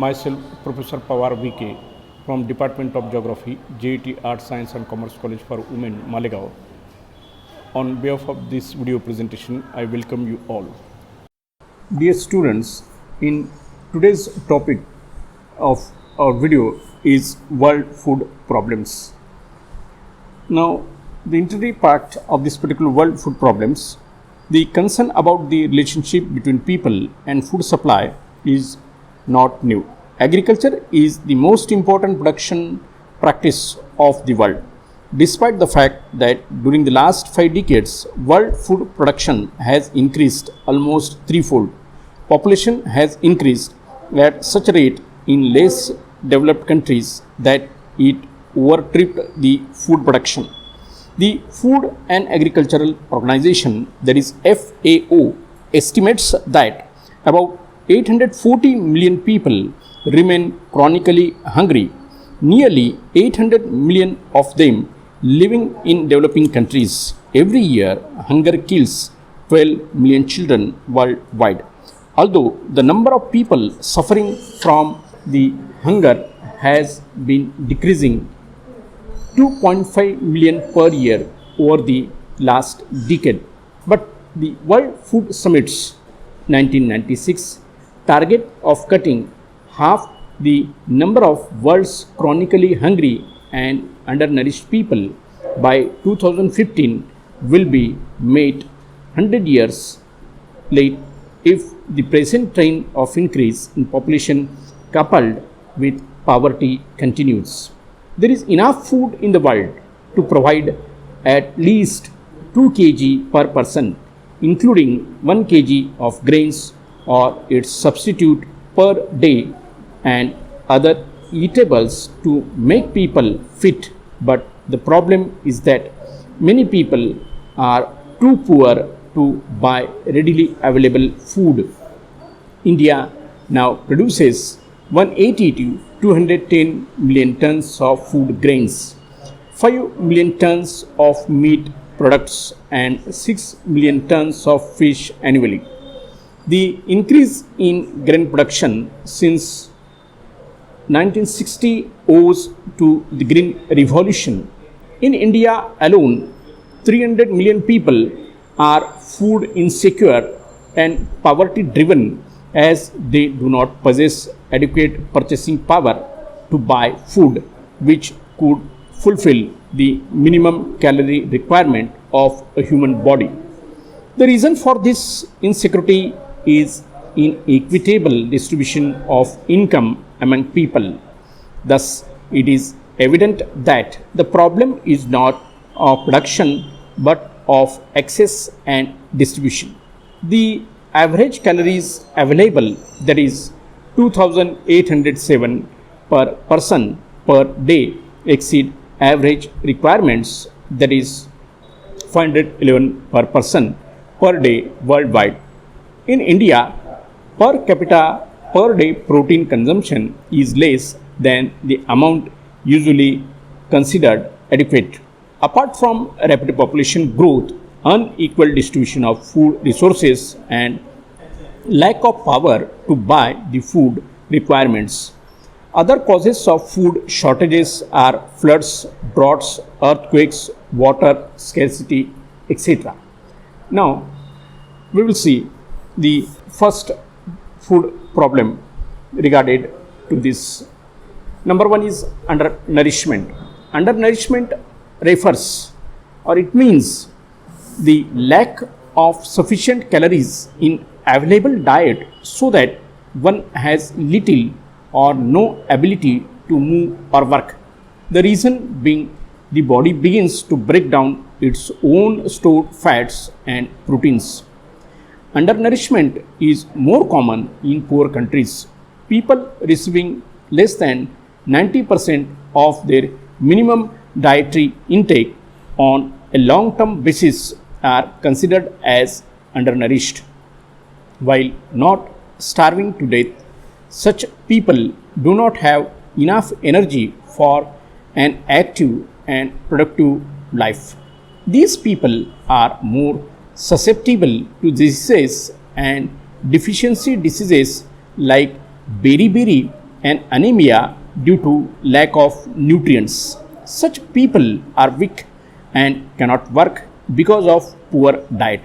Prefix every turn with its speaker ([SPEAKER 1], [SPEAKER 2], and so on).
[SPEAKER 1] Myself, Professor Pawar VK from Department of Geography, J.A.T Art, Science and Commerce College for Women, Malegaon. On behalf of this video presentation, I welcome you all. Dear students, in today's topic of our video is world food problems. Now, the introductory part of this particular world food problems, the concern about the relationship between people and food supply is not new. Agriculture is the most important production practice of the world. Despite the fact that during the last 5 decades, world food production has increased almost threefold. Population has increased at such a rate in less developed countries that it overtripped the food production. The Food and Agricultural Organization, that is FAO, estimates that about 840 million people remain chronically hungry, nearly 800 million of them living in developing countries. Every year, hunger kills 12 million children worldwide. Although the number of people suffering from the hunger has been decreasing 2.5 million per year over the last decade. But the World Food Summit's 1996 target of cutting half the number of world's chronically hungry and undernourished people by 2015 will be made 100 years late if the present trend of increase in population coupled with poverty continues. There is enough food in the world to provide at least 2 kg per person, including 1 kg of grains or its substitute per day and other eatables to make people fit. But the problem is that many people are too poor to buy readily available food. India now produces 180 to 210 million tons of food grains, 5 million tons of meat products and 6 million tons of fish annually. The increase in grain production since 1960 owes to the Green Revolution. In India alone, 300 million people are food insecure and poverty driven as they do not possess adequate purchasing power to buy food which could fulfill the minimum calorie requirement of a human body. The reason for this insecurity is inequitable distribution of income among people. Thus, it is evident that the problem is not of production but of access and distribution. The average calories available, that is 2807 per person per day, exceed average requirements, that is 511 per person per day worldwide. In India, per capita per day protein consumption is less than the amount usually considered adequate. Apart from rapid population growth, unequal distribution of food resources and lack of power to buy the food requirements, other causes of food shortages are floods, droughts, earthquakes, water scarcity, etc. Now, we will see the first food problem regarded to this. Number one is undernourishment. Undernourishment refers, or it means, the lack of sufficient calories in available diet so that one has little or no ability to move or work. The reason being the body begins to break down its own stored fats and proteins. Undernourishment is more common in poor countries. People receiving less than 90% of their minimum dietary intake on a long-term basis are considered as undernourished. While not starving to death, such people do not have enough energy for an active and productive life. These people are more susceptible to diseases and deficiency diseases like beriberi and anemia due to lack of nutrients. Such people are weak and cannot work because of poor diet.